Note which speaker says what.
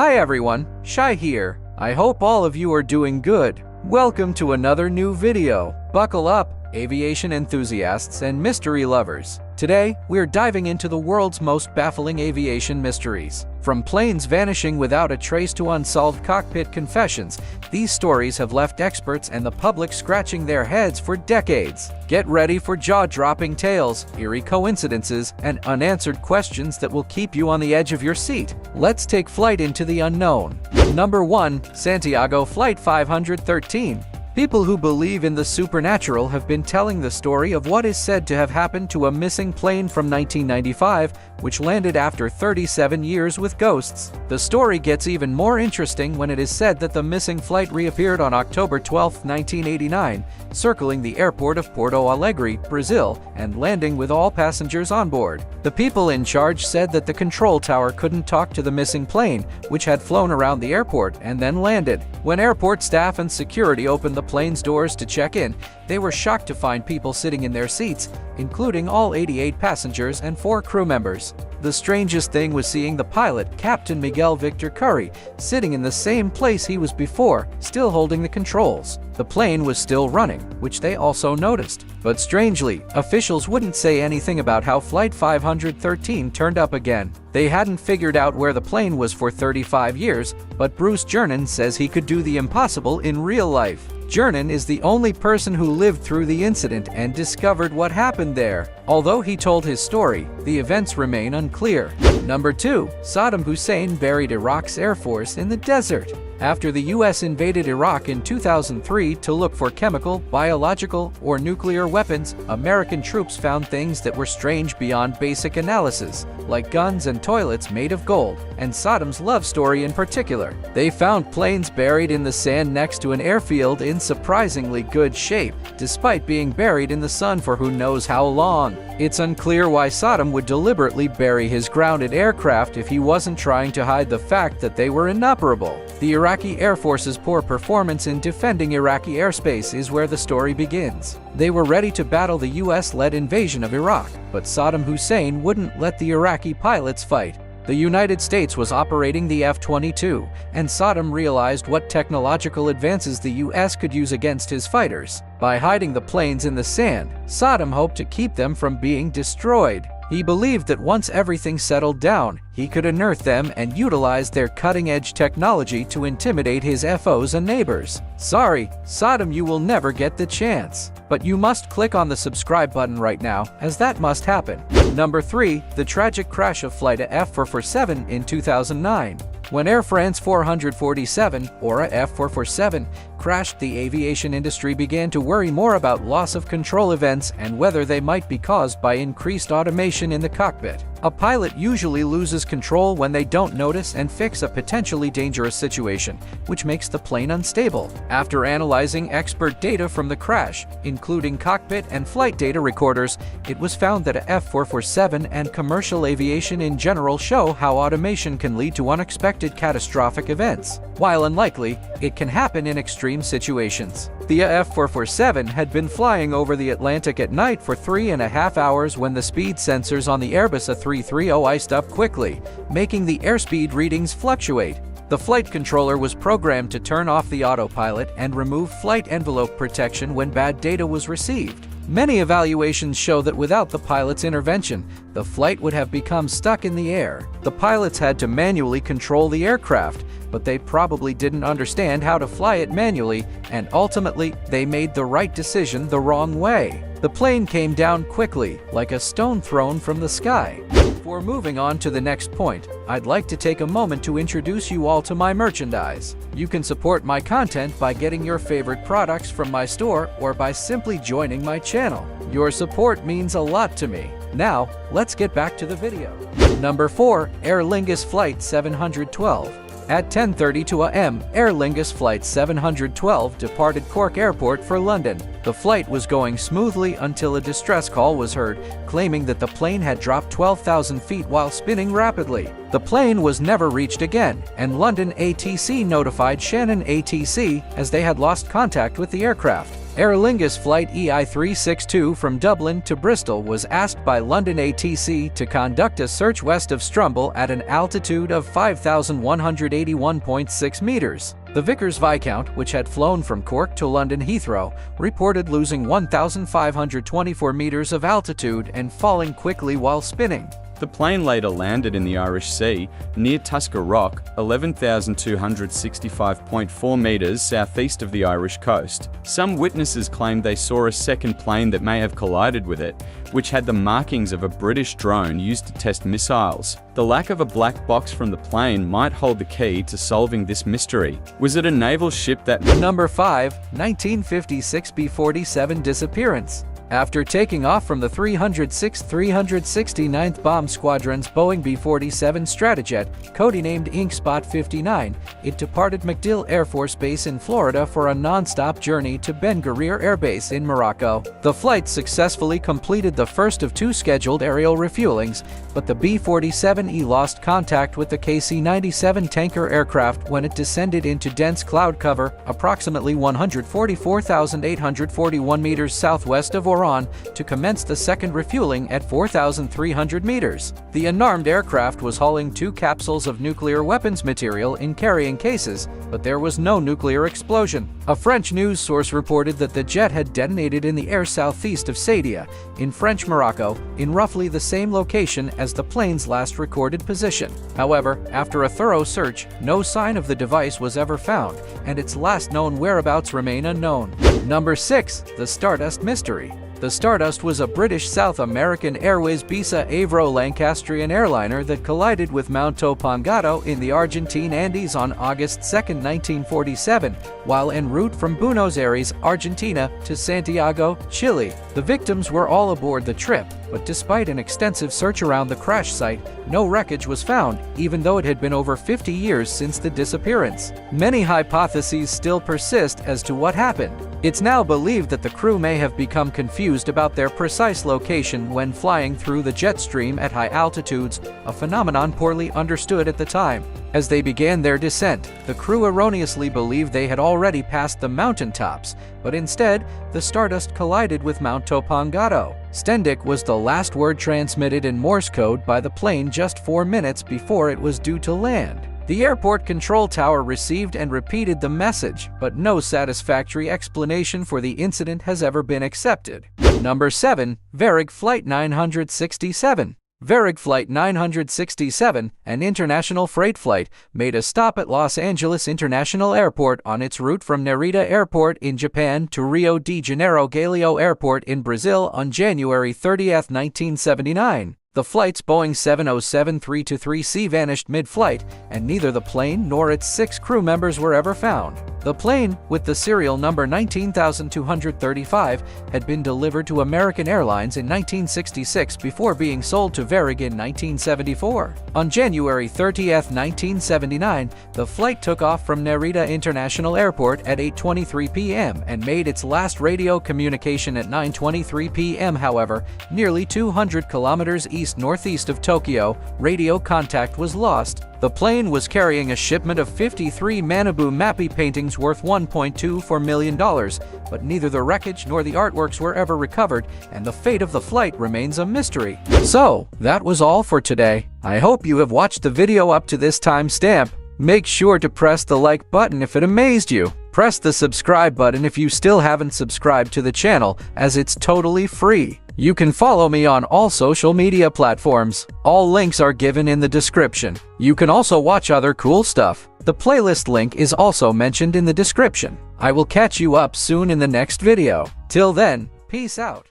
Speaker 1: Hi everyone, Shai here. I hope all of you are doing good. Welcome to another new video. Buckle up, aviation enthusiasts and mystery lovers. Today, we're diving into the world's most baffling aviation mysteries. From planes vanishing without a trace to unsolved cockpit confessions, these stories have left experts and the public scratching their heads for decades. Get ready for jaw-dropping tales, eerie coincidences, and unanswered questions that will keep you on the edge of your seat. Let's take flight into the unknown. Number 1. Santiago Flight 513. People who believe in the supernatural have been telling the story of what is said to have happened to a missing plane from 1995, which landed after 37 years with ghosts. The story gets even more interesting when it is said that the missing flight reappeared on October 12, 1989, circling the airport of Porto Alegre, Brazil, and landing with all passengers on board. The people in charge said that the control tower couldn't talk to the missing plane, which had flown around the airport and then landed. When airport staff and security opened the plane's doors to check in, they were shocked to find people sitting in their seats, including all 88 passengers and 4 crew members. The strangest thing was seeing the pilot, Captain Miguel Victor Curry, sitting in the same place he was before, still holding the controls. The plane was still running, which they also noticed. But strangely, officials wouldn't say anything about how Flight 513 turned up again. They hadn't figured out where the plane was for 35 years, but Bruce Jernan says he could do the impossible in real life. Jernan is the only person who lived through the incident and discovered what happened there. Although he told his story, the events remain unclear. Number 2. Saddam Hussein buried Iraq's Air Force in the desert. After the US invaded Iraq in 2003 to look for chemical, biological, or nuclear weapons, American troops found things that were strange beyond basic analysis, like guns and toilets made of gold, and Saddam's love story in particular. They found planes buried in the sand next to an airfield in surprisingly good shape, despite being buried in the sun for who knows how long. It's unclear why Saddam would deliberately bury his grounded aircraft if he wasn't trying to hide the fact that they were inoperable. The Iraqi Air Force's poor performance in defending Iraqi airspace is where the story begins. They were ready to battle the US-led invasion of Iraq, but Saddam Hussein wouldn't let the Iraqi pilots fight. The United States was operating the F-22, and Saddam realized what technological advances the US could use against his fighters. By hiding the planes in the sand, Saddam hoped to keep them from being destroyed. He believed that once everything settled down, he could unearth them and utilize their cutting-edge technology to intimidate his FOs and neighbors. Sorry, Saddam, you will never get the chance. But you must click on the subscribe button right now, as that must happen. Number 3. The tragic crash of Flight F447 in 2009. When Air France 447, or a F447, crashed, the aviation industry began to worry more about loss of control events and whether they might be caused by increased automation in the cockpit. A pilot usually loses control when they don't notice and fix a potentially dangerous situation, which makes the plane unstable. After analyzing expert data from the crash, including cockpit and flight data recorders, it was found that a F447 and commercial aviation in general show how automation can lead to unexpected catastrophic events. While unlikely, it can happen in extreme situations. The F447 had been flying over the Atlantic at night for 3.5 hours when the speed sensors on the Airbus A330 iced up quickly, making the airspeed readings fluctuate. The flight controller was programmed to turn off the autopilot and remove flight envelope protection when bad data was received. Many evaluations show that without the pilot's intervention, the flight would have become stuck in the air. The pilots had to manually control the aircraft, but they probably didn't understand how to fly it manually, and ultimately, they made the right decision the wrong way. The plane came down quickly, like a stone thrown from the sky. Before moving on to the next point, I'd like to take a moment to introduce you all to my merchandise. You can support my content by getting your favorite products from my store or by simply joining my channel. Your support means a lot to me. Now, let's get back to the video. Number 4. Aer Lingus Flight 712. At 10:32 a.m., Aer Lingus Flight 712 departed Cork Airport for London. The flight was going smoothly until a distress call was heard, claiming that the plane had dropped 12,000 feet while spinning rapidly. The plane was never reached again, and London ATC notified Shannon ATC as they had lost contact with the aircraft. Aer Lingus Flight EI362 from Dublin to Bristol was asked by London ATC to conduct a search west of Strumble at an altitude of 5,181.6 meters. The Vickers Viscount, which had flown from Cork to London Heathrow, reported losing 1,524 meters of altitude and falling quickly while spinning.
Speaker 2: The plane later landed in the Irish Sea, near Tusker Rock, 11,265.4 meters southeast of the Irish coast. Some witnesses claimed they saw a second plane that may have collided with it, which had the markings of a British drone used to test missiles. The lack of a black box from the plane might hold the key to solving this mystery. Was it a naval ship that...
Speaker 1: Number 5. 1956 B-47 Disappearance. After taking off from the 306th 369th Bomb Squadron's Boeing B-47 Stratojet, codenamed Ink Spot 59, it departed MacDill Air Force Base in Florida for a non-stop journey to Ben Guerir Air Base in Morocco. The flight successfully completed the first of 2 scheduled aerial refuelings, but the B-47E lost contact with the KC-97 tanker aircraft when it descended into dense cloud cover, approximately 144,841 meters southwest of Oran, to commence the second refueling at 4,300 meters. The unarmed aircraft was hauling 2 capsules of nuclear weapons material in carrying cases, but there was no nuclear explosion. A French news source reported that the jet had detonated in the air southeast of Sadia, in French Morocco, in roughly the same location as the plane's last recorded position. However, after a thorough search, no sign of the device was ever found, and its last known whereabouts remain unknown. Number 6. The Stardust Mystery. The Stardust was a British South American Airways BISA Avro Lancastrian airliner that collided with Mount Topangado in the Argentine Andes on August 2, 1947, while en route from Buenos Aires, Argentina to Santiago, Chile. The victims were all aboard the trip, but despite an extensive search around the crash site, no wreckage was found, even though it had been over 50 years since the disappearance. Many hypotheses still persist as to what happened. It's now believed that the crew may have become confused about their precise location when flying through the jet stream at high altitudes, a phenomenon poorly understood at the time. As they began their descent, the crew erroneously believed they had already passed the mountaintops, but instead, the Stardust collided with Mount Topangado. Stendik was the last word transmitted in Morse code by the plane just 4 minutes before it was due to land. The airport control tower received and repeated the message, but no satisfactory explanation for the incident has ever been accepted. Number 7. Varig Flight 967. Varig Flight 967, an international freight flight, made a stop at Los Angeles International Airport on its route from Narita Airport in Japan to Rio de Janeiro Galeão Airport in Brazil on January 30, 1979. The flight's Boeing 707-323C vanished mid-flight, and neither the plane nor its 6 crew members were ever found. The plane, with the serial number 19,235, had been delivered to American Airlines in 1966 before being sold to Varig in 1974. On January 30, 1979, the flight took off from Narita International Airport at 8:23 p.m. and made its last radio communication at 9:23 p.m. However, nearly 200 kilometers east-northeast of Tokyo, radio contact was lost. The plane was carrying a shipment of 53 Manabu Mappy paintings worth $1.24 million, but neither the wreckage nor the artworks were ever recovered, and the fate of the flight remains a mystery. So, that was all for today. I hope you have watched the video up to this timestamp. Make sure to press the like button if it amazed you. Press the subscribe button if you still haven't subscribed to the channel, as it's totally free. You can follow me on all social media platforms. All links are given in the description. You can also watch other cool stuff. The playlist link is also mentioned in the description. I will catch you up soon in the next video. Till then, peace out.